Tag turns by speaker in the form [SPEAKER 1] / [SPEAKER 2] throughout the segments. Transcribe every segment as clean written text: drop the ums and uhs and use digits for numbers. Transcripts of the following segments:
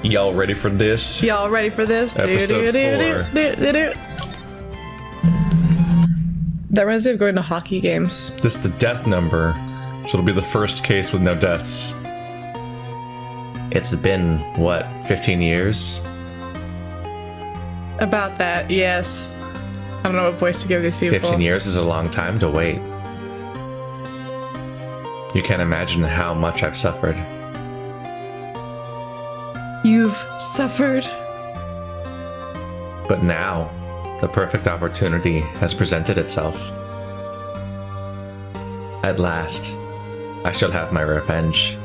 [SPEAKER 1] Y'all ready for this?
[SPEAKER 2] Y'all ready for this?
[SPEAKER 1] Episode 4.
[SPEAKER 2] That reminds me of going to hockey games.
[SPEAKER 1] This is the death number, so it'll be the first case with no deaths. It's been, what, 15 years?
[SPEAKER 2] About that, yes. I don't know what voice to give these people.
[SPEAKER 1] 15 years is a long time to wait. You can't imagine how much I've suffered.
[SPEAKER 2] You've suffered.
[SPEAKER 1] But now, the perfect opportunity has presented itself. At last, I shall have my revenge.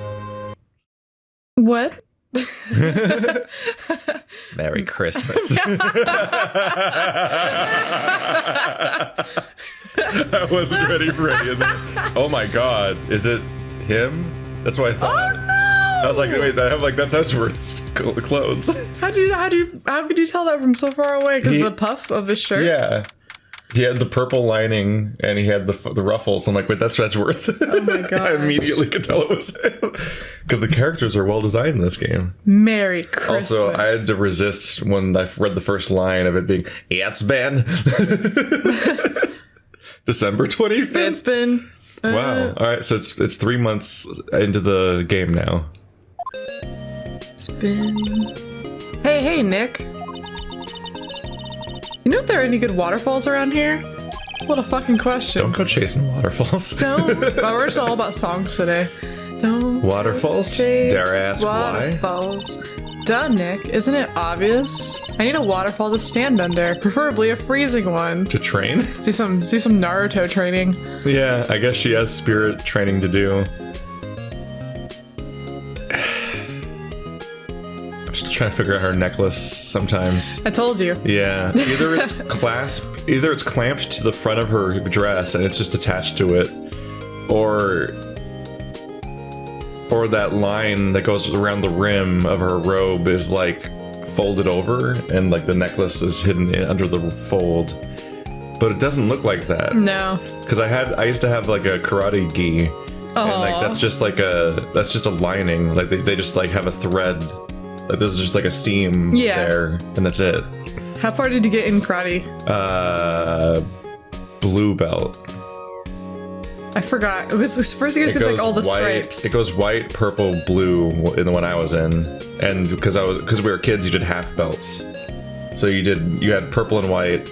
[SPEAKER 2] What?
[SPEAKER 1] Merry Christmas. I wasn't ready for any of that. Oh my god, is it him? That's what I thought.
[SPEAKER 2] Oh no!
[SPEAKER 1] I was like, wait, that's Edgeworth's clothes.
[SPEAKER 2] How could you tell that from so far away? Because the puff of his shirt?
[SPEAKER 1] Yeah. He had the purple lining and he had the ruffles. I'm like, wait, that's Edgeworth.
[SPEAKER 2] Oh my god!
[SPEAKER 1] I immediately could tell it was him because the characters are well designed in this game.
[SPEAKER 2] Merry Christmas.
[SPEAKER 1] Also, I had to resist when I read the first line of it being, "It's been December 25th."
[SPEAKER 2] It's been.
[SPEAKER 1] Wow. All right, so it's 3 months into the game now.
[SPEAKER 2] It's been. Hey, Nick. You know if there are any good waterfalls around here? What a fucking question.
[SPEAKER 1] Don't go chasing waterfalls.
[SPEAKER 2] Don't. Well, we're just all about songs today. Don't.
[SPEAKER 1] Waterfalls? Dare I ask
[SPEAKER 2] waterfalls. Duh, Nick. Isn't it obvious? I need a waterfall to stand under, preferably a freezing one.
[SPEAKER 1] To train?
[SPEAKER 2] Do some Naruto training.
[SPEAKER 1] Yeah, I guess she has spirit training to do. I'm still trying to figure out her necklace sometimes.
[SPEAKER 2] I told you.
[SPEAKER 1] Yeah, either it's clamped to the front of her dress and it's just attached to it, or that line that goes around the rim of her robe is like folded over and like the necklace is hidden under the fold. But it doesn't look like that.
[SPEAKER 2] No.
[SPEAKER 1] Because I used to have like a karate gi, and like that's just a lining. Like they just like have a thread. Like there's just like a seam there, and that's it.
[SPEAKER 2] How far did you get in karate?
[SPEAKER 1] Blue belt.
[SPEAKER 2] I forgot. It was first you guys did like all the stripes.
[SPEAKER 1] It goes white, purple, blue in the one I was in, and because we were kids, you did half belts. So you had purple and white,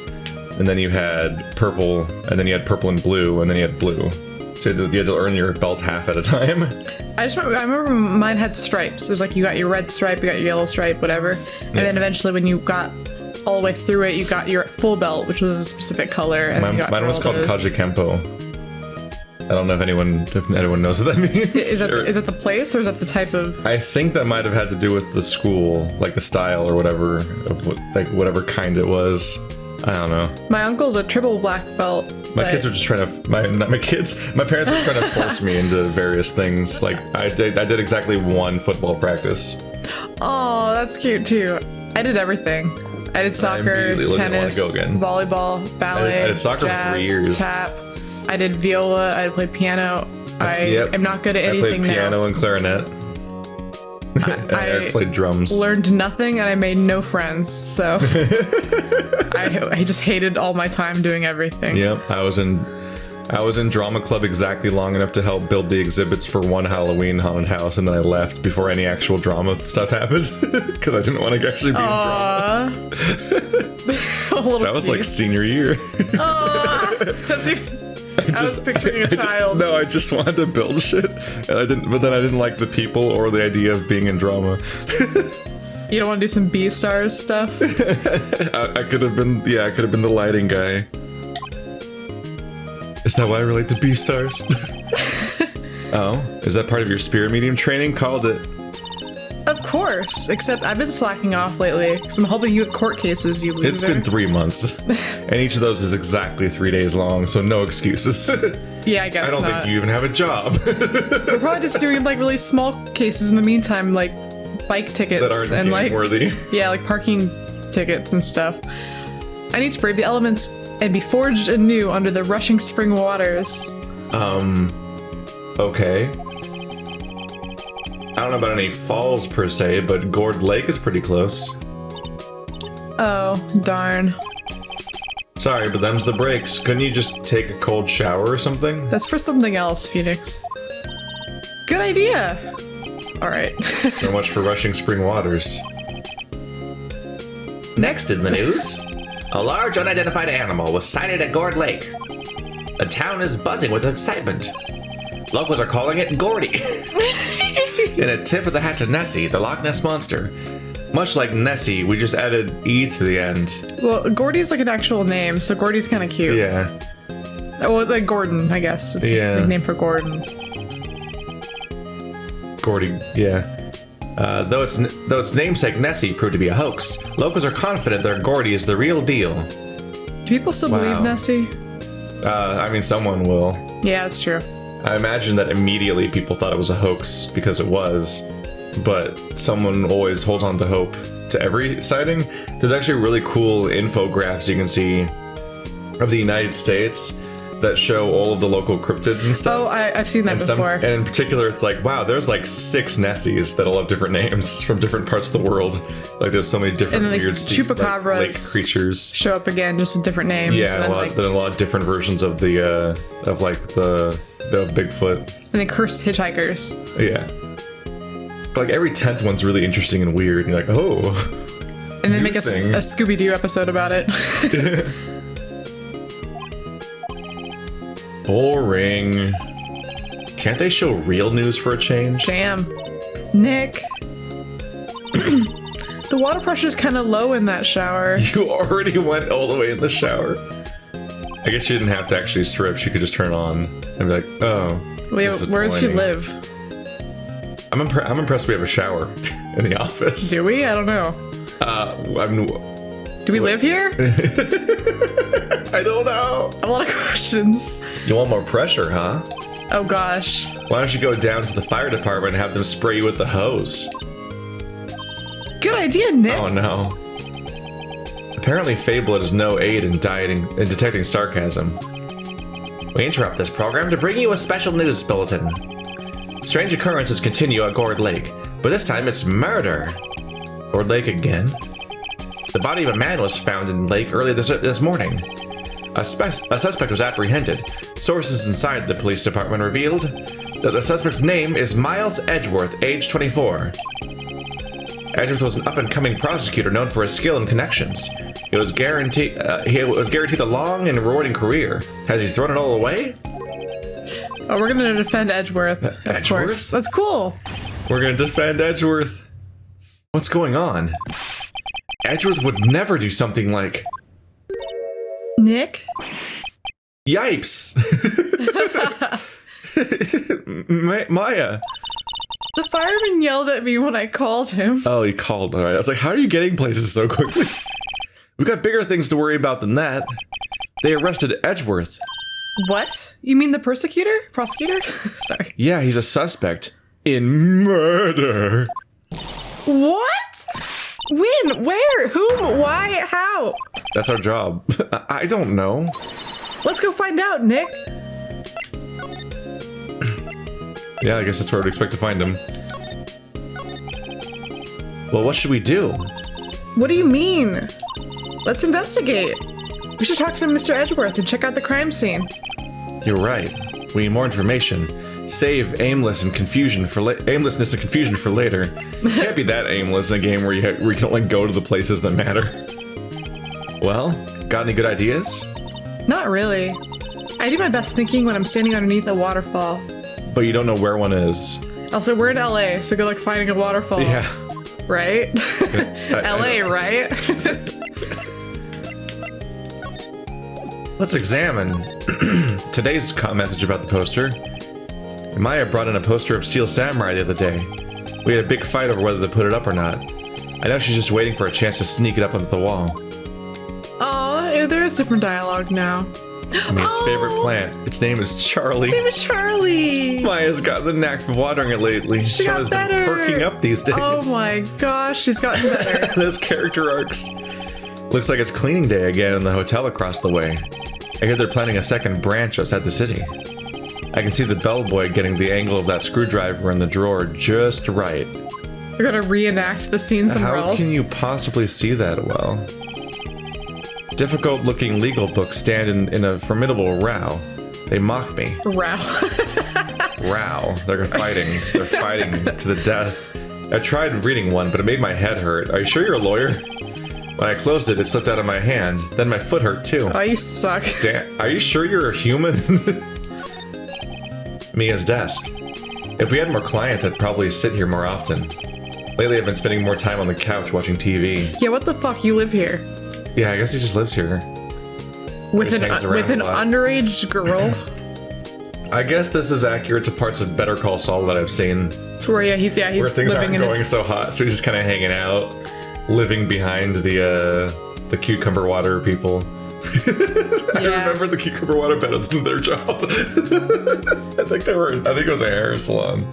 [SPEAKER 1] and then you had purple, and then you had purple and blue, and then you had blue. So you had to earn your belt half at a time.
[SPEAKER 2] I remember mine had stripes. It was like you got your red stripe, you got your yellow stripe, whatever, and then eventually when you got all the way through it, you got your full belt, which was a specific color. And
[SPEAKER 1] mine was called Kajikempo. I don't know if anyone knows what that means.
[SPEAKER 2] Is it the place or is that the type of?
[SPEAKER 1] I think that might have had to do with the school, like the style or whatever, of whatever kind it was. I don't know.
[SPEAKER 2] My uncle's a triple black belt.
[SPEAKER 1] My kids are just trying to. My parents were trying to force me into various things. Like I did exactly one football practice.
[SPEAKER 2] Oh, that's cute too. I did everything. I did soccer, tennis, volleyball, ballet,
[SPEAKER 1] I did soccer
[SPEAKER 2] jazz,
[SPEAKER 1] for 3 years.
[SPEAKER 2] Tap. I did viola. I played piano. I am not good at anything now.
[SPEAKER 1] I played piano and clarinet. I played drums.
[SPEAKER 2] Learned nothing, and I made no friends. So I just hated all my time doing everything.
[SPEAKER 1] Yep, I was in drama club exactly long enough to help build the exhibits for one Halloween haunted house, and then I left before any actual drama stuff happened because I didn't want to actually be in drama. That was like senior year.
[SPEAKER 2] That's even. I was picturing a child.
[SPEAKER 1] No, I just wanted to build shit, and I didn't. But then I didn't like the people or the idea of being in drama.
[SPEAKER 2] You don't want to do some B-Stars stuff?
[SPEAKER 1] I could have been. Yeah, I could have been the lighting guy. Is that why I relate to B-Stars? Oh, is that part of your spirit medium training? Called it.
[SPEAKER 2] Of course, except I've been slacking off lately because I'm helping you with court cases, you loser.
[SPEAKER 1] It's been 3 months, and each of those is exactly 3 days long, so no excuses.
[SPEAKER 2] Yeah, I guess
[SPEAKER 1] I don't think you even have a job.
[SPEAKER 2] We're probably just doing like really small cases in the meantime, like bike tickets
[SPEAKER 1] that aren't
[SPEAKER 2] and like
[SPEAKER 1] worthy.
[SPEAKER 2] Yeah, like parking tickets and stuff. I need to brave the elements and be forged anew under the rushing spring waters.
[SPEAKER 1] Okay. I don't know about any falls per se, but Gourd Lake is pretty close.
[SPEAKER 2] Oh, darn.
[SPEAKER 1] Sorry, but them's the breaks. Couldn't you just take a cold shower or something?
[SPEAKER 2] That's for something else, Phoenix. Good idea. All right.
[SPEAKER 1] So much for rushing spring waters. Next in the news, a large unidentified animal was sighted at Gourd Lake. The town is buzzing with excitement. Locals are calling it Gordy. In a tip of the hat to Nessie, the Loch Ness Monster. Much like Nessie, we just added E to the end.
[SPEAKER 2] Well, Gordy's like an actual name, so Gordy's kind of cute.
[SPEAKER 1] Yeah.
[SPEAKER 2] Well, it's like Gordon, I guess. It's a nickname for Gordon.
[SPEAKER 1] Gordy, yeah. Though its namesake Nessie proved to be a hoax, locals are confident that Gordy is the real deal.
[SPEAKER 2] Do people still believe Nessie?
[SPEAKER 1] I mean, someone will.
[SPEAKER 2] Yeah, that's true.
[SPEAKER 1] I imagine that immediately people thought it was a hoax because it was, but someone always holds on to hope to every sighting. There's actually really cool infographics you can see of the United States that show all of the local cryptids and stuff.
[SPEAKER 2] Oh, I've seen that before.
[SPEAKER 1] And in particular, it's like, wow, there's like 6 Nessies that all have different names from different parts of the world. Like, there's so many different
[SPEAKER 2] and, like,
[SPEAKER 1] weird
[SPEAKER 2] chupacabras
[SPEAKER 1] lake creatures
[SPEAKER 2] show up again just with different names.
[SPEAKER 1] Yeah,
[SPEAKER 2] and
[SPEAKER 1] a lot of different versions of the Bigfoot.
[SPEAKER 2] And then cursed hitchhikers.
[SPEAKER 1] Yeah. Like, every 10th one's really interesting and weird. And you're like, oh.
[SPEAKER 2] And then make a Scooby-Doo episode about it.
[SPEAKER 1] Boring. Can't they show real news for a change?
[SPEAKER 2] Damn. Nick. The water pressure's kind of low in that shower.
[SPEAKER 1] You already went all the way in the shower. I guess you didn't have to actually strip. She could just turn it on and be like, oh.
[SPEAKER 2] Wait, where does she live?
[SPEAKER 1] I'm impressed we have a shower in the office.
[SPEAKER 2] Do we? I don't know. Do we live here?
[SPEAKER 1] I don't know.
[SPEAKER 2] A lot of questions.
[SPEAKER 1] You want more pressure, huh?
[SPEAKER 2] Oh gosh.
[SPEAKER 1] Why don't you go down to the fire department and have them spray you with the hose?
[SPEAKER 2] Good idea, Nick.
[SPEAKER 1] Oh no. Apparently Fablet is no aid in detecting sarcasm. We interrupt this program to bring you a special news bulletin. Strange occurrences continue at Gourd Lake, but this time it's murder. Gourd Lake again? The body of a man was found in the lake early this morning. A suspect was apprehended. Sources inside the police department revealed that the suspect's name is Miles Edgeworth, age 24. Edgeworth was an up-and-coming prosecutor known for his skill and connections. He was guaranteed a long and rewarding career. Has he thrown it all away?
[SPEAKER 2] Oh, we're gonna defend Edgeworth. Of course. That's cool.
[SPEAKER 1] We're gonna defend Edgeworth. What's going on? Edgeworth would never do something like...
[SPEAKER 2] Nick?
[SPEAKER 1] Yipes! Maya!
[SPEAKER 2] The fireman yelled at me when I called him.
[SPEAKER 1] Oh, he called. All right. I was like, how are you getting places so quickly? We've got bigger things to worry about than that. They arrested Edgeworth.
[SPEAKER 2] What? You mean the prosecutor? Sorry.
[SPEAKER 1] Yeah, he's a suspect in murder.
[SPEAKER 2] What? When? Where? Whom? Why? How?
[SPEAKER 1] That's our job. I don't know.
[SPEAKER 2] Let's go find out, Nick.
[SPEAKER 1] Yeah, I guess that's where I'd expect to find him. Well, what should we do?
[SPEAKER 2] What do you mean? Let's investigate. We should talk to Mr. Edgeworth and check out the crime scene.
[SPEAKER 1] You're right. We need more information. Save aimlessness and confusion for later. Can't be that aimless in a game where you can only go to the places that matter. Well, got any good ideas?
[SPEAKER 2] Not really. I do my best thinking when I'm standing underneath a waterfall.
[SPEAKER 1] But you don't know where one is. Also,
[SPEAKER 2] we're in LA, so good luck finding a waterfall.
[SPEAKER 1] Yeah.
[SPEAKER 2] Right? LA, right?
[SPEAKER 1] Let's examine today's message about the poster. Maya brought in a poster of Steel Samurai the other day. We had a big fight over whether to put it up or not. I know she's just waiting for a chance to sneak it up onto the wall.
[SPEAKER 2] Aw, there is different dialogue now.
[SPEAKER 1] Its favorite plant. Its name is Charlie.
[SPEAKER 2] Its name is Charlie.
[SPEAKER 1] Maya's got the knack for watering it lately.
[SPEAKER 2] She got better.
[SPEAKER 1] Been perking up these days.
[SPEAKER 2] Oh my gosh, she's gotten better.
[SPEAKER 1] Those character arcs. Looks like it's cleaning day again in the hotel across the way. I hear they're planning a second branch outside the city. I can see the bellboy getting the angle of that screwdriver in the drawer just right.
[SPEAKER 2] They're gonna reenact the scene somewhere else.
[SPEAKER 1] How can you possibly see that well? Difficult-looking legal books stand in a formidable row. They mock me.
[SPEAKER 2] Row.
[SPEAKER 1] Row. They're fighting. They're fighting to the death. I tried reading one, but it made my head hurt. Are you sure you're a lawyer? When I closed it, it slipped out of my hand. Then my foot hurt too.
[SPEAKER 2] Oh, you suck.
[SPEAKER 1] Damn, are you sure you're a human? Mia's desk. If we had more clients, I'd probably sit here more often. Lately, I've been spending more time on the couch watching TV.
[SPEAKER 2] Yeah, what the fuck? You live here?
[SPEAKER 1] Yeah, I guess he just lives here.
[SPEAKER 2] With an underage girl?
[SPEAKER 1] I guess this is accurate to parts of Better Call Saul that I've seen.
[SPEAKER 2] Where he's
[SPEAKER 1] where things aren't going so hot, so he's just kind of hanging out, living behind the cucumber water people. I remember the cucumber water better than their job. I think it was a hair salon.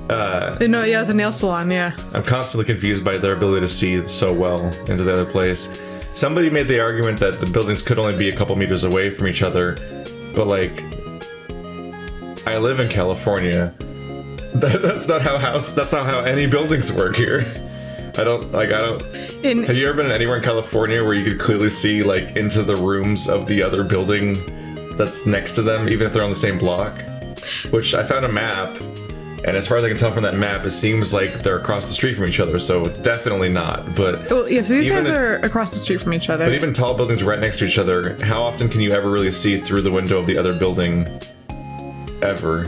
[SPEAKER 2] No, yeah, it's a nail salon, yeah.
[SPEAKER 1] I'm constantly confused by their ability to see so well into the other place. Somebody made the argument that the buildings could only be a couple meters away from each other, but like, I live in California. That's not how any buildings work here. Have you ever been anywhere in California where you could clearly see like into the rooms of the other building that's next to them, even if they're on the same block? Which I found a map, and as far as I can tell from that map, it seems like they're across the street from each other, so definitely not. But
[SPEAKER 2] well, yeah, so these guys are across the street from each other.
[SPEAKER 1] But even tall buildings right next to each other, how often can you ever really see through the window of the other building? Ever.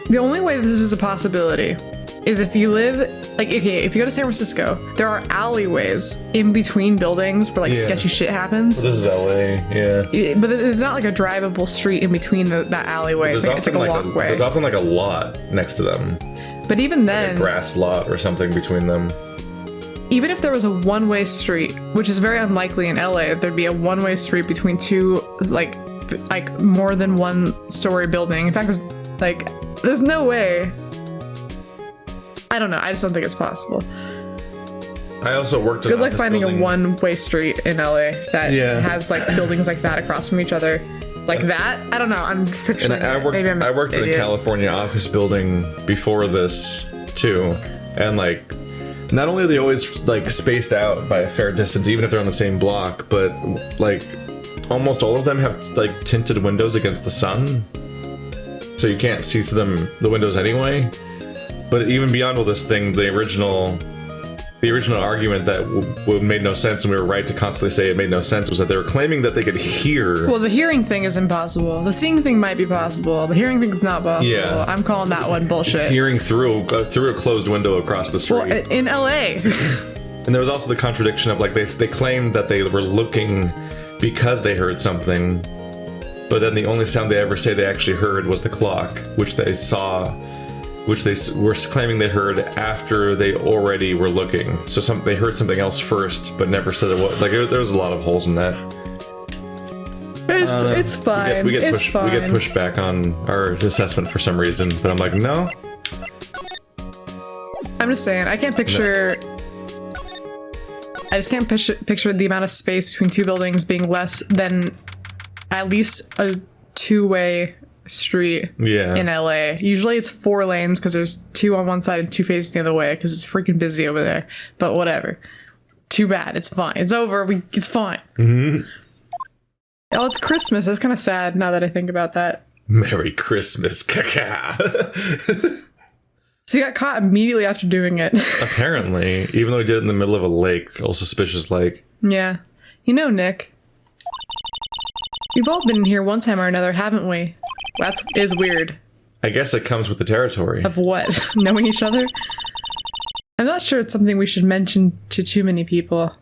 [SPEAKER 2] The only way this is a possibility is if you live, like, okay, if you go to San Francisco, there are alleyways in between buildings where, like, sketchy shit happens.
[SPEAKER 1] Well, this is LA, yeah.
[SPEAKER 2] But there's not, like, a drivable street in between that alleyway. It's like a walkway.
[SPEAKER 1] There's often, like, a lot next to them.
[SPEAKER 2] But even then...
[SPEAKER 1] Like a grass lot or something between them.
[SPEAKER 2] Even if there was a one-way street, which is very unlikely in LA, there'd be a one-way street between two, like more than one-story building. In fact, there's no way. I don't know. I just don't think it's possible.
[SPEAKER 1] I also worked.
[SPEAKER 2] Good luck finding a one-way street in LA that has like buildings like that across from each other, like that. I don't know. I'm just picturing.
[SPEAKER 1] And I worked in a California office building before this too, and like, not only are they always like spaced out by a fair distance, even if they're on the same block, but like, almost all of them have like tinted windows against the sun, so you can't see through the windows anyway. But even beyond all this thing, the original argument that made no sense, and we were right to constantly say it made no sense, was that they were claiming that they could hear.
[SPEAKER 2] Well, the hearing thing is impossible. The seeing thing might be possible. The hearing thing's not possible.
[SPEAKER 1] Yeah.
[SPEAKER 2] I'm calling that one bullshit.
[SPEAKER 1] Hearing through a closed window across the street.
[SPEAKER 2] Well, in LA.
[SPEAKER 1] And there was also the contradiction of like they claimed that they were looking because they heard something, but then the only sound they ever say they actually heard was the clock, which they were claiming they heard after they already were looking. So they heard something else first, but never said it was. Like there was a lot of holes in that.
[SPEAKER 2] It's fine.
[SPEAKER 1] We get pushed back on our assessment for some reason, but I'm like, no.
[SPEAKER 2] I'm just saying, I can't picture. I just can't picture the amount of space between two buildings being less than at least a two-way street in LA. Usually it's 4 lanes because there's 2 on one side and 2 facing the other way because it's freaking busy over there. But whatever. Too bad. It's fine. It's over. It's fine. Mm-hmm. Oh, it's Christmas. That's kind of sad now that I think about that.
[SPEAKER 1] Merry Christmas, caca.
[SPEAKER 2] So you got caught immediately after doing it.
[SPEAKER 1] Apparently. Even though we did it in the middle of a lake. A suspicious lake.
[SPEAKER 2] Yeah. You know, Nick. We've all been in here one time or another, haven't we? That is weird.
[SPEAKER 1] I guess it comes with the territory.
[SPEAKER 2] Of what? Knowing each other? I'm not sure it's something we should mention to too many people.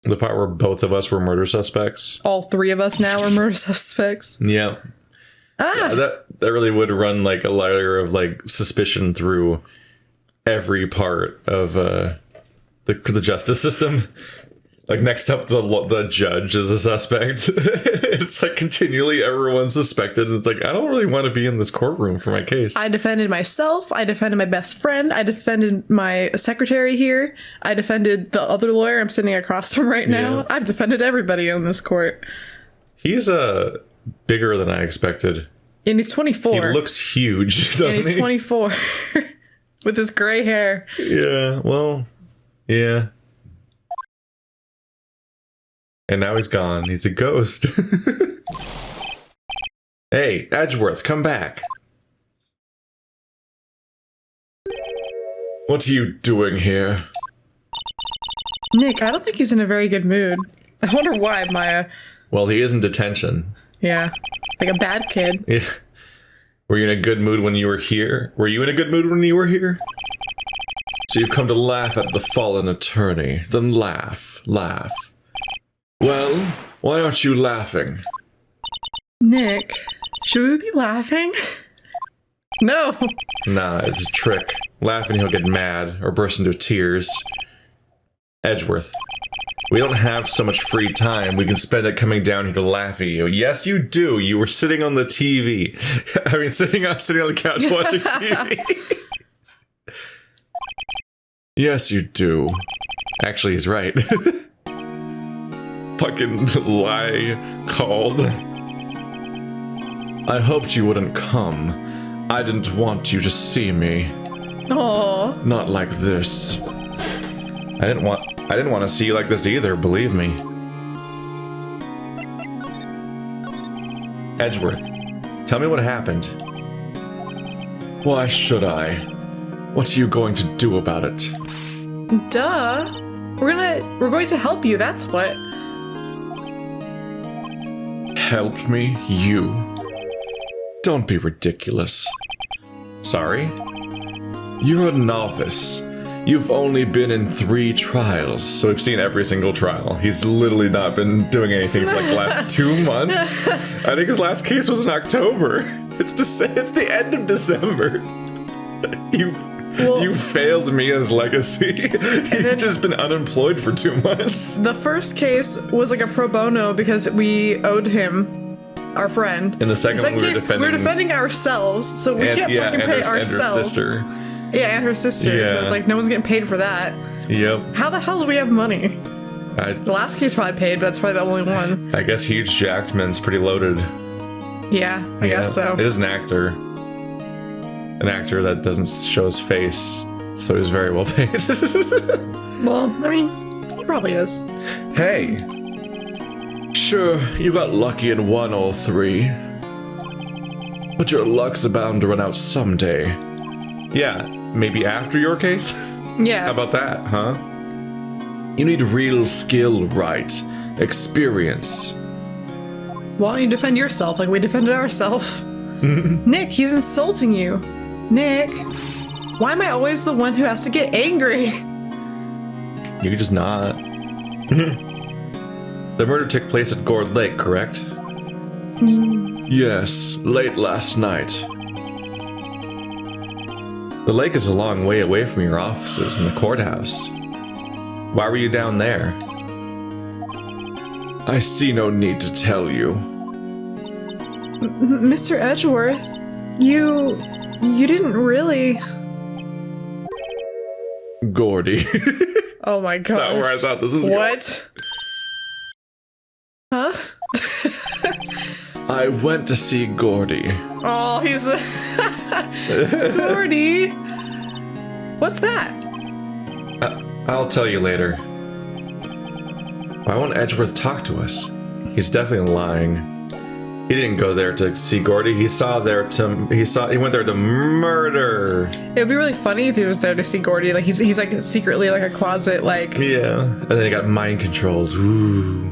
[SPEAKER 1] The part where both of us were murder suspects?
[SPEAKER 2] All 3 of us now are murder suspects?
[SPEAKER 1] Yeah. So that really would run like a layer of like suspicion through every part of the justice system. Like next up, the judge is a suspect. It's like continually everyone's suspected. And it's like, I don't really want to be in this courtroom for my case.
[SPEAKER 2] I defended myself. I defended my best friend. I defended my secretary here. I defended the other lawyer I'm sitting across from right now. Yeah. I've defended everybody in this court.
[SPEAKER 1] He's bigger than I expected.
[SPEAKER 2] And he's 24.
[SPEAKER 1] He looks huge, doesn't he?
[SPEAKER 2] And he's 24. With his gray hair.
[SPEAKER 1] Yeah, well, yeah. And now he's gone. He's a ghost. Hey, Edgeworth, come back. What are you doing here?
[SPEAKER 2] Nick, I don't think he's in a very good mood. I wonder why, Maya.
[SPEAKER 1] Well, he is in detention.
[SPEAKER 2] Yeah, like a bad kid.
[SPEAKER 1] Yeah. Were you in a good mood when you were here? Were you in a good mood when you were here? So you've come to laugh at the fallen attorney. Then laugh. Laugh. Well, why aren't you laughing?
[SPEAKER 2] Nick, should we be laughing? No.
[SPEAKER 1] Nah, it's a trick. Laughing, he'll get mad or burst into tears. Edgeworth, we don't have so much free time. We can spend it coming down here to laugh at you. Yes, you do. You were sitting on the TV. I mean, sitting on the couch watching TV. Yes, you do. Actually, he's right. Fucking lie called. I hoped you wouldn't come. I didn't want you to see me.
[SPEAKER 2] Aww.
[SPEAKER 1] Not like this. I didn't want to see you like this either, believe me. Edgeworth, tell me what happened. Why should I? What are you going to do about it?
[SPEAKER 2] Duh. We're going to help you, that's what.
[SPEAKER 1] Help me? You? Don't be ridiculous. Sorry? You're a novice. You've only been in 3 trials, so we've seen every single trial. He's literally not been doing anything for like the last 2 months. I think his last case was in October. It's the end of December. You failed Mia's legacy. You've just been unemployed for 2 months.
[SPEAKER 2] The first case was like a pro bono because we owed him, our friend.
[SPEAKER 1] In the second one, we
[SPEAKER 2] were defending ourselves, so we can't fucking pay ourselves.
[SPEAKER 1] And her sister.
[SPEAKER 2] Yeah, and her sister.
[SPEAKER 1] Yeah.
[SPEAKER 2] So it's like no one's getting paid for that.
[SPEAKER 1] Yep.
[SPEAKER 2] How the hell do we have money? The last case probably paid, but that's probably the only one.
[SPEAKER 1] I guess Huge Jackman's pretty loaded.
[SPEAKER 2] Yeah, I guess so.
[SPEAKER 1] It is an actor. An actor that doesn't show his face, so he's very well paid.
[SPEAKER 2] Well, I mean, he probably is.
[SPEAKER 1] Hey! Sure, you got lucky and won all 3. But your luck's bound to run out someday. Yeah, maybe after your case?
[SPEAKER 2] Yeah.
[SPEAKER 1] How about that, huh? You need real skill, right? Experience.
[SPEAKER 2] Why don't you defend yourself like we defended ourselves? Nick, he's insulting you. Nick, why am I always the one who has to get angry?
[SPEAKER 1] You could just not. The murder took place at Gourd Lake, correct? Yes, late last night. The lake is a long way away from your offices in the courthouse. Why were you down there? I see no need to tell you.
[SPEAKER 2] Mr. Edgeworth, you didn't really...
[SPEAKER 1] Gordy.
[SPEAKER 2] Oh my god.
[SPEAKER 1] That's not where I thought this was going.
[SPEAKER 2] What? Huh?
[SPEAKER 1] I went to see Gordy.
[SPEAKER 2] Oh, he's Gordy. What's that?
[SPEAKER 1] I'll tell you later. Why won't Edgeworth talk to us? He's definitely lying. He didn't go there to see Gordy. He went there to murder. It
[SPEAKER 2] would be really funny if he was there to see Gordy. Like he's like secretly like a closet like.
[SPEAKER 1] Yeah, and then he got mind controlled. Ooh.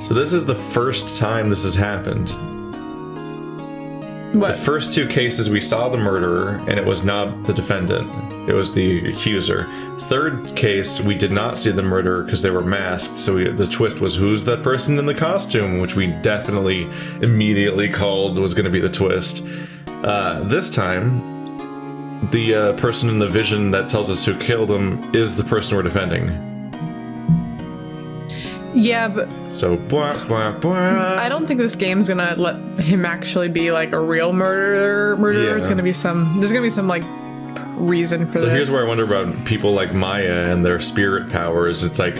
[SPEAKER 1] So this is the first time this has happened.
[SPEAKER 2] What?
[SPEAKER 1] The first 2 cases we saw the murderer, and it was not the defendant. It was the accuser. Third case, we did not see the murderer because they were masked, so the twist was who's that person in the costume, which we definitely immediately called was going to be the twist. This time, the person in the vision that tells us who killed him is the person we're defending.
[SPEAKER 2] Yeah, but...
[SPEAKER 1] So, blah, blah, blah.
[SPEAKER 2] I don't think this game's gonna let him actually be, like, a real murderer. Yeah. It's gonna be there's gonna be some, like, reason for this.
[SPEAKER 1] So here's where I wonder about people like Maya and their spirit powers. It's like,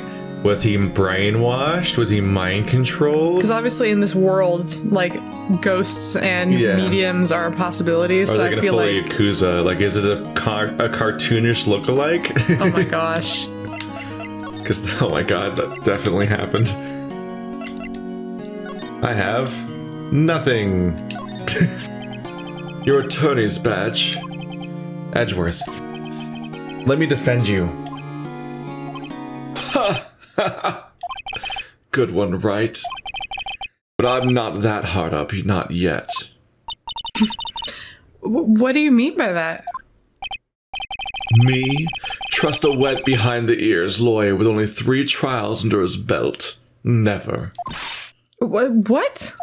[SPEAKER 1] Was he brainwashed? Was he mind controlled?
[SPEAKER 2] Because obviously in this world, like, ghosts and mediums are a possibility.
[SPEAKER 1] Are
[SPEAKER 2] So
[SPEAKER 1] they
[SPEAKER 2] I
[SPEAKER 1] gonna
[SPEAKER 2] feel
[SPEAKER 1] pull
[SPEAKER 2] like...
[SPEAKER 1] a Yakuza? Like, is it a cartoonish lookalike?
[SPEAKER 2] Oh my gosh.
[SPEAKER 1] Because, oh my god, that definitely happened. I have nothing. Your attorney's badge. Edgeworth. Let me defend you. Ha! Good one, right? But I'm not that hard up, not yet.
[SPEAKER 2] What do you mean by that?
[SPEAKER 1] Me? Trust a wet behind-the-ears lawyer with only 3 trials under his belt. Never.
[SPEAKER 2] What?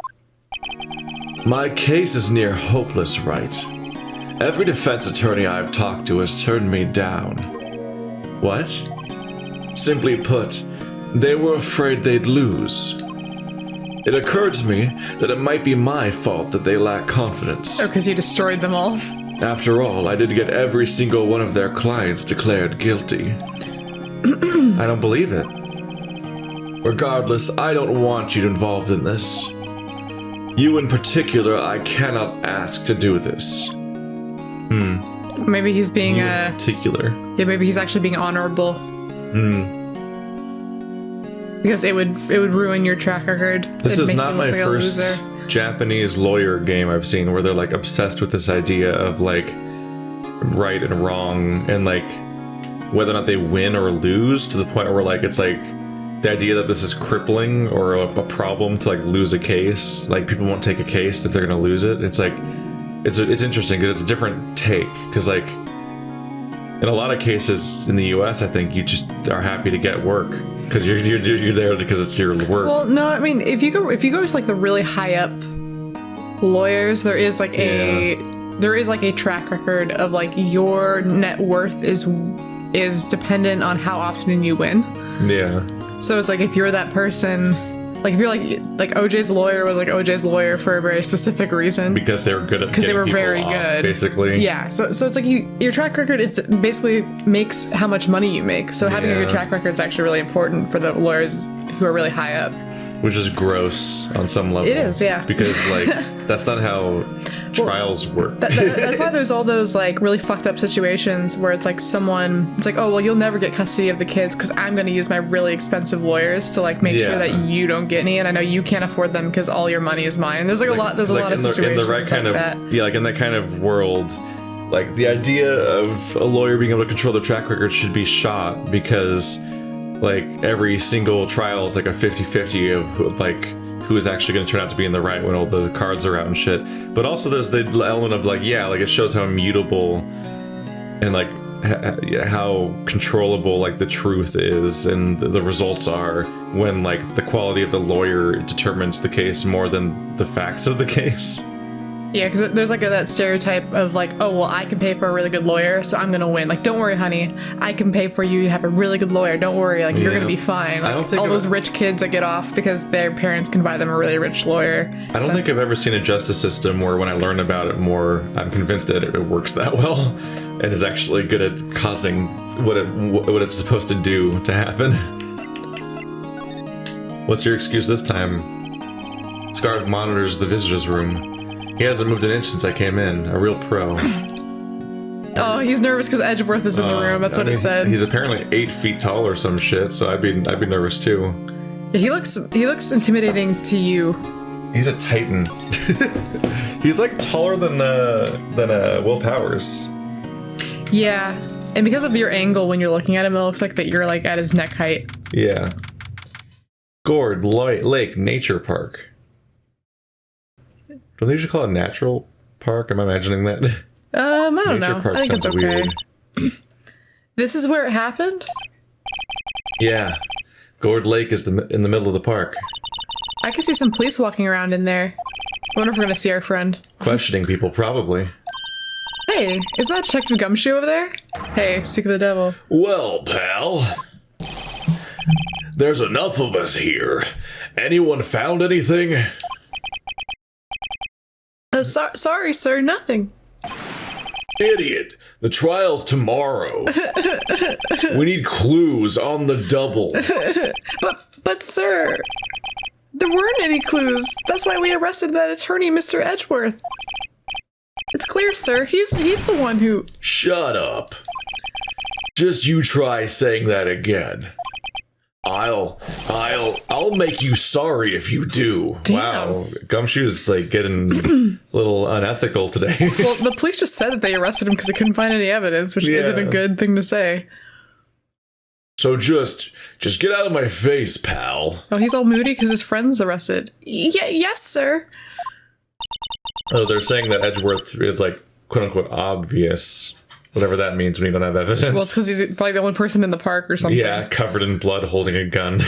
[SPEAKER 1] My case is near hopeless, right? Every defense attorney I've talked to has turned me down. What? Simply put, they were afraid they'd lose. It occurred to me that it might be my fault that they lack confidence.
[SPEAKER 2] Oh, because you destroyed them all.
[SPEAKER 1] After all, I did get every single one of their clients declared guilty. I don't believe it. Regardless, I don't want you involved in this. You in particular, I cannot ask to do this.
[SPEAKER 2] Maybe he's being
[SPEAKER 1] You in particular.
[SPEAKER 2] Yeah, maybe he's actually being honorable. Because it would ruin your track record.
[SPEAKER 1] This
[SPEAKER 2] It'd
[SPEAKER 1] is
[SPEAKER 2] make
[SPEAKER 1] not
[SPEAKER 2] you look
[SPEAKER 1] my
[SPEAKER 2] like a
[SPEAKER 1] first
[SPEAKER 2] loser.
[SPEAKER 1] Japanese lawyer game I've seen where they're like obsessed with this idea of like right and wrong and like whether or not they win or lose, to the point where like it's like the idea that this is crippling or a problem to like lose a case. Like people won't take a case if they're gonna lose it. It's like it's interesting because it's a different take. Because like in a lot of cases in the U.S., I think you just are happy to get work because you're there because it's your work.
[SPEAKER 2] Well, no, I mean if you go to like the really high up lawyers, there is like a track record of like your net worth is dependent on how often you win.
[SPEAKER 1] Yeah.
[SPEAKER 2] So it's like if you're that person, like if you're like OJ's lawyer was like OJ's lawyer for a very specific reason.
[SPEAKER 1] Because they were good at
[SPEAKER 2] because they were very
[SPEAKER 1] off,
[SPEAKER 2] good,
[SPEAKER 1] basically.
[SPEAKER 2] Yeah. So it's like your track record is basically makes how much money you make. So having a good track record is actually really important for the lawyers who are really high up.
[SPEAKER 1] Which is gross on some level.
[SPEAKER 2] It is, yeah.
[SPEAKER 1] Because like that's not how trials work.
[SPEAKER 2] That's why there's all those like really fucked up situations where it's like it's like, oh well, you'll never get custody of the kids because I'm going to use my really expensive lawyers to like make sure that you don't get any, and I know you can't afford them because all your money is mine. There's like a lot. There's a lot of situations
[SPEAKER 1] in the right kind
[SPEAKER 2] like
[SPEAKER 1] of
[SPEAKER 2] that.
[SPEAKER 1] Yeah, like in that kind of world, like the idea of a lawyer being able to control their track record should be shot because like every single trial is like a 50-50 of who is actually going to turn out to be in the right when all the cards are out and shit. But also there's the element of like, yeah, like it shows how immutable and like how controllable like the truth is and the results are when like the quality of the lawyer determines the case more than the facts of the case.
[SPEAKER 2] Yeah, because there's like that stereotype of like, oh, well, I can pay for a really good lawyer, so I'm going to win. Like, don't worry, honey. I can pay for you to have a really good lawyer. Don't worry. Like, you're going to be fine. Like,
[SPEAKER 1] I don't think
[SPEAKER 2] all those rich kids that get off because their parents can buy them a really rich lawyer.
[SPEAKER 1] I don't think I've ever seen a justice system where when I learn about it more, I'm convinced that it works that well and is actually good at causing what it's supposed to do to happen. What's your excuse this time? Scarlet monitors the visitor's room. He hasn't moved an inch since I came in. A real pro.
[SPEAKER 2] Oh, he's nervous because Edgeworth is in the room. That's what it said.
[SPEAKER 1] He's apparently 8 feet tall or some shit, so I'd be nervous too.
[SPEAKER 2] He looks intimidating to you.
[SPEAKER 1] He's a titan. He's like taller than Will Powers.
[SPEAKER 2] Yeah, and because of your angle when you're looking at him, it looks like that you're like at his neck height.
[SPEAKER 1] Yeah. Gourd Lake Nature Park. Don't they usually call it a natural park? Am I imagining that?
[SPEAKER 2] I don't
[SPEAKER 1] Nature
[SPEAKER 2] know.
[SPEAKER 1] Park
[SPEAKER 2] I think it's
[SPEAKER 1] sounds
[SPEAKER 2] okay.
[SPEAKER 1] weird.
[SPEAKER 2] This is where it happened?
[SPEAKER 1] Yeah. Gourd Lake is in the middle of the park.
[SPEAKER 2] I can see some police walking around in there. I wonder if we're gonna see our friend.
[SPEAKER 1] Questioning people, probably.
[SPEAKER 2] Hey, isn't that Detective Gumshoe over there? Hey, speak of the devil.
[SPEAKER 1] Well, pal. There's enough of us here. Anyone found anything?
[SPEAKER 2] Sorry, sir, nothing.
[SPEAKER 1] Idiot! The trial's tomorrow. We need clues on the double.
[SPEAKER 2] But sir, there weren't any clues. That's why we arrested that attorney, Mr. Edgeworth. It's clear, sir. He's the one who...
[SPEAKER 1] Shut up. Just you try saying that again. I'll make you sorry if you do.
[SPEAKER 2] Damn.
[SPEAKER 1] Wow, Gumshoe's like getting a little unethical today.
[SPEAKER 2] Well, the police just said that they arrested him because they couldn't find any evidence, which isn't a good thing to say.
[SPEAKER 1] So just get out of my face, pal.
[SPEAKER 2] Oh, he's all moody because his friend's arrested. Yes, sir.
[SPEAKER 1] Oh, they're saying that Edgeworth is like quote unquote obvious. Whatever that means when you don't have evidence.
[SPEAKER 2] Well, it's because he's probably the only person in the park or something.
[SPEAKER 1] Yeah, covered in blood, holding a gun.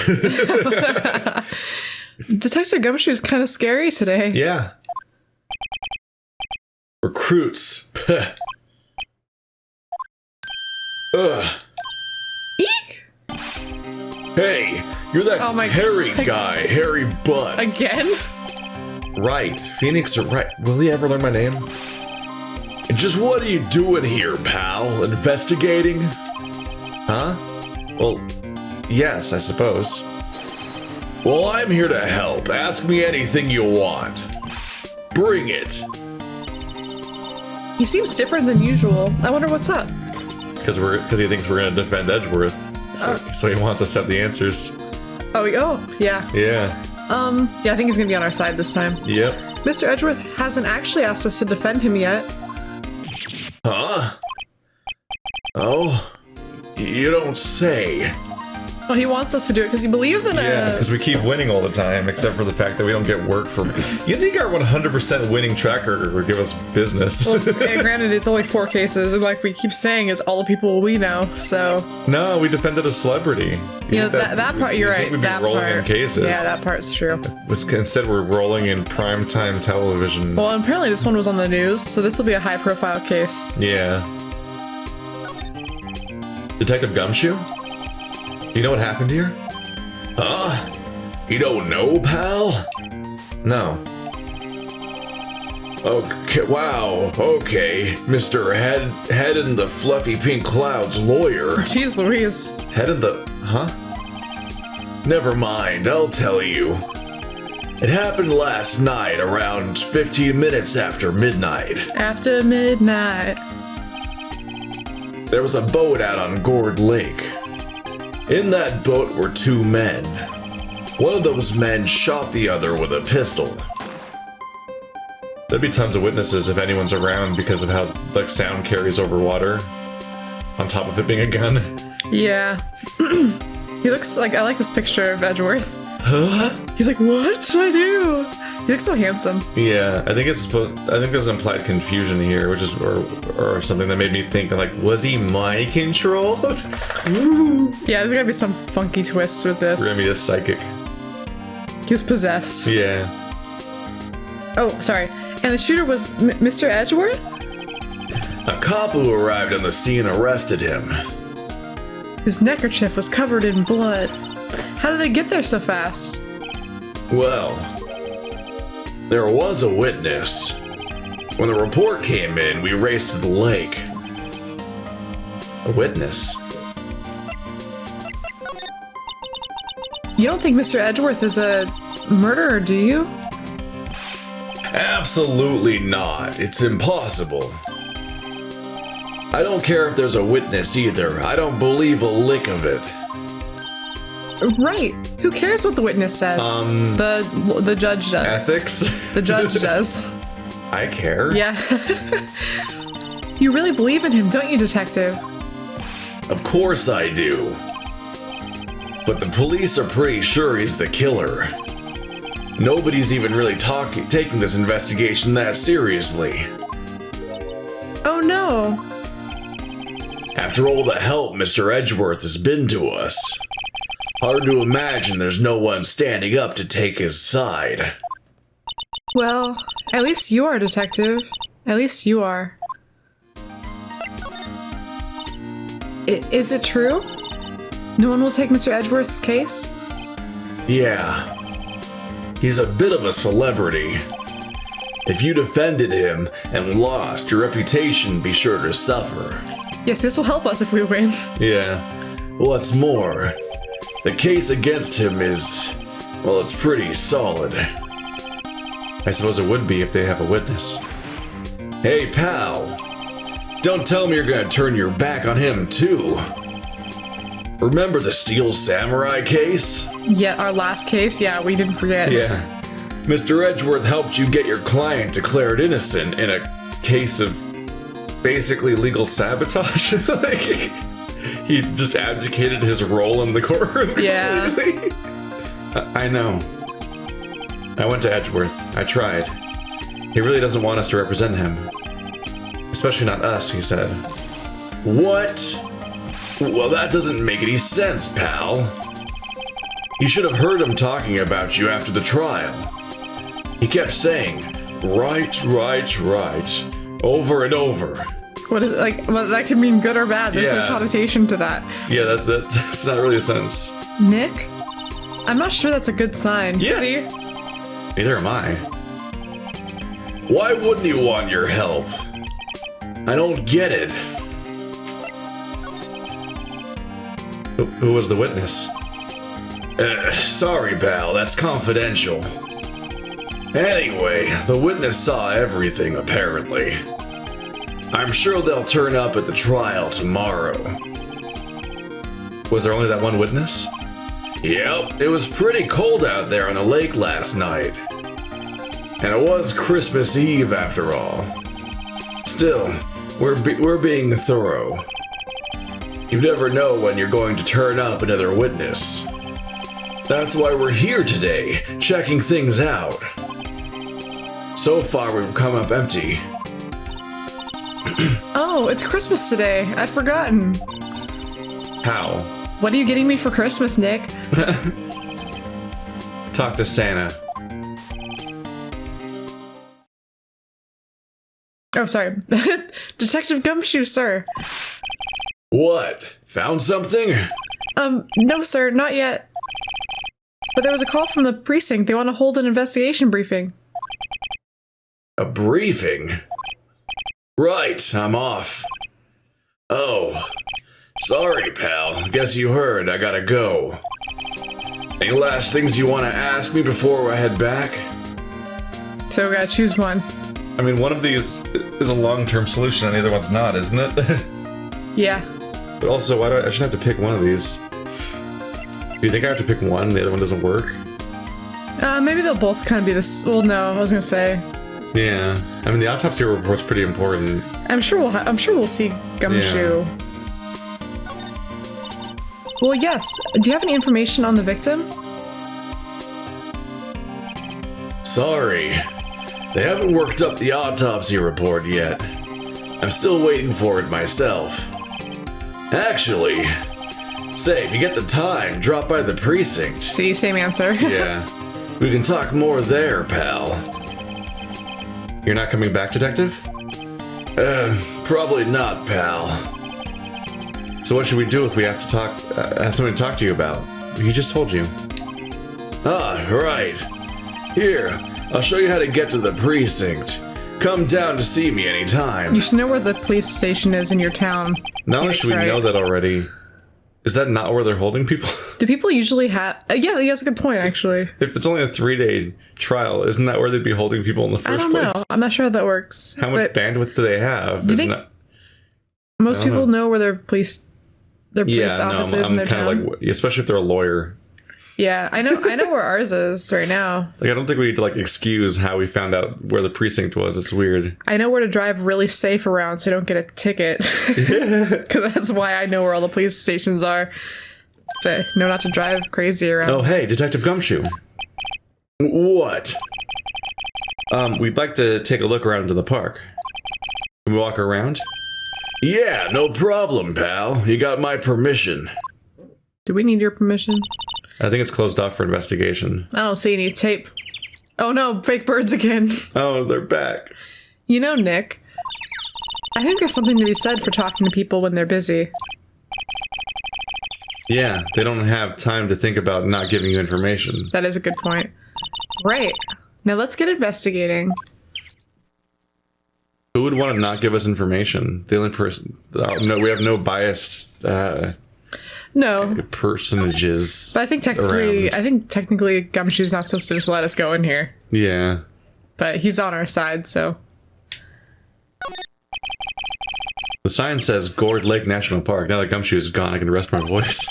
[SPEAKER 2] Detective Gumshoe is kind of scary today.
[SPEAKER 1] Yeah. Recruits. Ugh.
[SPEAKER 2] Eek!
[SPEAKER 1] Hey, you're that hairy guy, Hairy Butts.
[SPEAKER 2] Again?
[SPEAKER 1] Right, Phoenix Wright. Will he ever learn my name? And just what are you doing here, pal? Investigating? Huh? Well, yes, I suppose. Well, I'm here to help. Ask me anything you want. Bring it.
[SPEAKER 2] He seems different than usual. I wonder what's up.
[SPEAKER 1] Because he thinks we're gonna defend Edgeworth, so he wants us to have the answers.
[SPEAKER 2] Oh, yeah.
[SPEAKER 1] Yeah.
[SPEAKER 2] Yeah, I think he's gonna be on our side this time.
[SPEAKER 1] Yep.
[SPEAKER 2] Mr. Edgeworth hasn't actually asked us to defend him yet.
[SPEAKER 1] Huh? Oh, you don't say.
[SPEAKER 2] Well, he wants us to do it because he believes in us.
[SPEAKER 1] Yeah, because we keep winning all the time, except for the fact that we don't get work from... You think our 100% winning track record would give us business?
[SPEAKER 2] Well, yeah, granted, it's only 4 cases, and like we keep saying, it's all the people we know, so...
[SPEAKER 1] No, we defended a celebrity.
[SPEAKER 2] Yeah, that part, you're right.
[SPEAKER 1] We'd be
[SPEAKER 2] that
[SPEAKER 1] rolling
[SPEAKER 2] part,
[SPEAKER 1] in cases.
[SPEAKER 2] Yeah, that part's true.
[SPEAKER 1] Instead, we're rolling in primetime television.
[SPEAKER 2] Well, and apparently this one was on the news, so this will be a high-profile case.
[SPEAKER 1] Yeah. Detective Gumshoe? Do you know what happened here? Huh? You don't know, pal? No. Okay, wow, okay. Mr. Head in the Fluffy Pink Clouds lawyer.
[SPEAKER 2] Jeez Louise.
[SPEAKER 1] Head in the... Huh? Never mind, I'll tell you. It happened last night around 15 minutes after midnight.
[SPEAKER 2] After midnight.
[SPEAKER 1] There was a boat out on Gourd Lake. In that boat were 2 men. One of those men shot the other with a pistol. There'd be tons of witnesses if anyone's around because of how like sound carries over water. On top of it being a gun.
[SPEAKER 2] Yeah. He looks like, I like this picture of Edgeworth.
[SPEAKER 1] Huh?
[SPEAKER 2] He's like, what did I do? He looks so handsome.
[SPEAKER 1] Yeah, I think there's implied confusion here, which is or something that made me think like, was he mind controlled?
[SPEAKER 2] Yeah, there's gonna be some funky twists with this.
[SPEAKER 1] We're gonna be a psychic.
[SPEAKER 2] He was possessed.
[SPEAKER 1] Yeah.
[SPEAKER 2] Oh, sorry. And the shooter was Mr. Edgeworth?
[SPEAKER 1] A cop who arrived on the scene arrested him.
[SPEAKER 2] His neckerchief was covered in blood. How did they get there so fast?
[SPEAKER 1] Well, there was a witness. When the report came in, we raced to the lake. A witness?
[SPEAKER 2] You don't think Mr. Edgeworth is a murderer, do you?
[SPEAKER 1] Absolutely not. It's impossible. I don't care if there's a witness either. I don't believe a lick of it.
[SPEAKER 2] Right. Who cares what the witness says? The judge does.
[SPEAKER 1] Ethics?
[SPEAKER 2] The judge does.
[SPEAKER 1] I care.
[SPEAKER 2] Yeah. You really believe in him, don't you, detective?
[SPEAKER 1] Of course I do. But the police are pretty sure he's the killer. Nobody's even really taking this investigation that seriously.
[SPEAKER 2] Oh no.
[SPEAKER 1] After all the help Mr. Edgeworth has been to us, hard to imagine there's no one standing up to take his side.
[SPEAKER 2] Well, at least you are, detective. At least you are. Is it true? No one will take Mr. Edgeworth's case?
[SPEAKER 1] Yeah. He's a bit of a celebrity.
[SPEAKER 3] If you defended him and lost, your reputation be sure to suffer.
[SPEAKER 2] Yes, this will help us if we win.
[SPEAKER 1] Yeah.
[SPEAKER 3] What's more, the case against him is, well, it's pretty solid.
[SPEAKER 1] I suppose it would be if they have a witness.
[SPEAKER 3] Hey, pal. Don't tell me you're gonna turn your back on him, too. Remember the Steel Samurai case?
[SPEAKER 2] Yeah, our last case, yeah, we didn't forget.
[SPEAKER 3] Yeah. Mr. Edgeworth helped you get your client declared innocent in a
[SPEAKER 1] Case of basically legal sabotage. Like, he just abdicated his role in the courtroom.
[SPEAKER 2] Yeah.
[SPEAKER 1] completely. I know. I went to Edgeworth. I tried. He really doesn't want us to represent him. Especially not us, he said.
[SPEAKER 3] What? Well, that doesn't make any sense, pal. You should have heard him talking about you after the trial. He kept saying, right, right, right, over and over.
[SPEAKER 2] What is like? Well, that can mean good or bad. There's a
[SPEAKER 1] Yeah.
[SPEAKER 2] connotation to that.
[SPEAKER 1] Yeah, that's not really a sense.
[SPEAKER 2] Nick, I'm not sure that's a good sign.
[SPEAKER 1] Yeah.
[SPEAKER 2] See?
[SPEAKER 1] Neither am I.
[SPEAKER 3] Why wouldn't he want your help? I don't get it.
[SPEAKER 1] Who was the witness?
[SPEAKER 3] Sorry, pal, that's confidential. Anyway, the witness saw everything, apparently. I'm sure they'll turn up at the trial tomorrow.
[SPEAKER 1] Was there only that one witness?
[SPEAKER 3] Yep, it was pretty cold out there on the lake last night. And it was Christmas Eve after all. Still, we're being thorough. You never know when you're going to turn up another witness. That's why we're here today, checking things out. So far, we've come up empty.
[SPEAKER 2] Oh, it's Christmas today. I'd forgotten.
[SPEAKER 1] How?
[SPEAKER 2] What are you getting me for Christmas, Nick?
[SPEAKER 1] Talk to Santa.
[SPEAKER 2] Oh, sorry. Detective Gumshoe, sir.
[SPEAKER 3] What? Found something?
[SPEAKER 2] No, sir, not yet. But there was a call from the precinct. They want to hold an investigation briefing.
[SPEAKER 3] A briefing? Right, I'm off. Oh, sorry, pal. Guess you heard. I gotta go. Any last things you want to ask me before I head back?
[SPEAKER 2] So we gotta choose one.
[SPEAKER 1] I mean, one of these is a long-term solution and the other one's not, isn't it?
[SPEAKER 2] Yeah.
[SPEAKER 1] But also, why do I shouldn't have to pick one of these. Do you think I have to pick one and the other one doesn't work?
[SPEAKER 2] Maybe they'll both kind of be this. Well, no, I was gonna say.
[SPEAKER 1] Yeah. I mean, the autopsy report's pretty important.
[SPEAKER 2] I'm sure we'll see Gumshoe. Well, yes. Do you have any information on the victim?
[SPEAKER 3] Sorry. They haven't worked up the autopsy report yet. I'm still waiting for it myself. Actually, say, if you get the time, drop by the precinct.
[SPEAKER 2] See, same answer.
[SPEAKER 1] Yeah.
[SPEAKER 3] We can talk more there, pal.
[SPEAKER 1] You're not coming back, Detective?
[SPEAKER 3] Probably not, pal.
[SPEAKER 1] So what should we do if we have to talk, have something to talk to you about? He just told you.
[SPEAKER 3] Ah, right. Here, I'll show you how to get to the precinct. Come down to see me anytime.
[SPEAKER 2] You should know where the police station is in your town.
[SPEAKER 1] Not only
[SPEAKER 2] Phoenix
[SPEAKER 1] should we
[SPEAKER 2] Wright.
[SPEAKER 1] know that already, is that not where they're holding people?
[SPEAKER 2] Do people usually have? Yeah, that's a good point, actually.
[SPEAKER 1] If it's only a 3-day trial, isn't that where they'd be holding people in the first
[SPEAKER 2] I don't
[SPEAKER 1] place?
[SPEAKER 2] know. I'm not sure how that works.
[SPEAKER 1] How much
[SPEAKER 2] but
[SPEAKER 1] bandwidth do they have?
[SPEAKER 2] Do
[SPEAKER 1] Isn't
[SPEAKER 2] they-
[SPEAKER 1] that-
[SPEAKER 2] most
[SPEAKER 1] I don't
[SPEAKER 2] people know where their police
[SPEAKER 1] yeah,
[SPEAKER 2] office
[SPEAKER 1] no,
[SPEAKER 2] is in
[SPEAKER 1] I'm
[SPEAKER 2] their
[SPEAKER 1] kind
[SPEAKER 2] town.
[SPEAKER 1] of like, especially if they're a lawyer.
[SPEAKER 2] Yeah, I know where ours is right now.
[SPEAKER 1] Like, I don't think we need to like excuse how we found out where the precinct was. It's weird.
[SPEAKER 2] I know where to drive really safe around so I don't get a ticket. Because that's why I know where all the police stations are. So know not to drive crazy around.
[SPEAKER 1] Oh, hey, Detective Gumshoe.
[SPEAKER 3] What?
[SPEAKER 1] We'd like to take a look around into the park. Can we walk around?
[SPEAKER 3] Yeah, no problem, pal. You got my permission.
[SPEAKER 2] Do we need your permission?
[SPEAKER 1] I think it's closed off for investigation.
[SPEAKER 2] I don't see any tape. Oh no, fake birds again.
[SPEAKER 1] Oh, they're back.
[SPEAKER 2] You know, Nick, I think there's something to be said for talking to people when they're busy.
[SPEAKER 1] Yeah, they don't have time to think about not giving you information.
[SPEAKER 2] That is a good point. Right. Now let's get investigating.
[SPEAKER 1] Who would want to not give us information? The only person... no, we have no biased
[SPEAKER 2] No.
[SPEAKER 1] personages.
[SPEAKER 2] But I think technically Gumshoe's not supposed to just let us go in here.
[SPEAKER 1] Yeah.
[SPEAKER 2] But he's on our side, so...
[SPEAKER 1] The sign says Gourd Lake National Park. Now that Gumshoe is gone, I can rest my voice.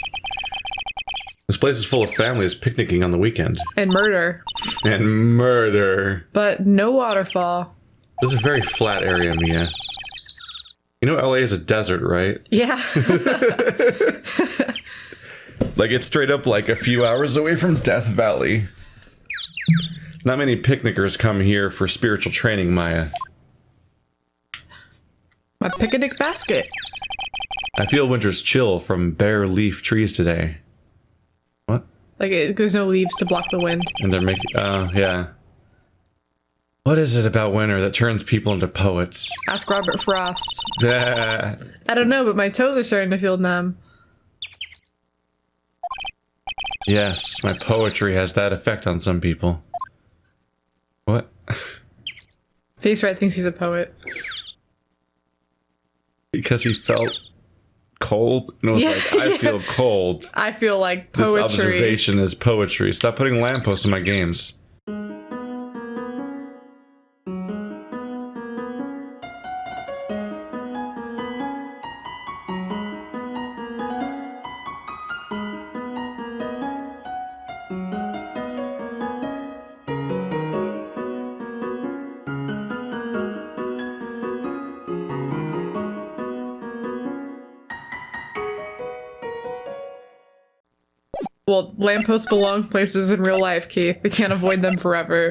[SPEAKER 1] This place is full of families picnicking on the weekend.
[SPEAKER 2] And murder.
[SPEAKER 1] And murder.
[SPEAKER 2] But no waterfall.
[SPEAKER 1] This is a very flat area, Mia. You know LA is a desert, right?
[SPEAKER 2] Yeah.
[SPEAKER 1] Like, it's straight up like a few hours away from Death Valley. Not many picnickers come here for spiritual training, Maya.
[SPEAKER 2] My picnic basket.
[SPEAKER 1] I feel winter's chill from bare leaf trees today. What?
[SPEAKER 2] Like, there's no leaves to block the wind.
[SPEAKER 1] And they're making... oh, yeah. What is it about winter that turns people into poets?
[SPEAKER 2] Ask Robert Frost.
[SPEAKER 1] Ah.
[SPEAKER 2] I don't know, but my toes are starting to feel numb.
[SPEAKER 1] Yes, my poetry has that effect on some people. What?
[SPEAKER 2] Phoenix Wright thinks he's a poet.
[SPEAKER 1] Because he felt cold and was like, I feel cold.
[SPEAKER 2] I feel like poetry.
[SPEAKER 1] This observation is poetry. Stop putting lampposts in my games.
[SPEAKER 2] Well, lampposts belong places in real life, Keith. They can't avoid them forever.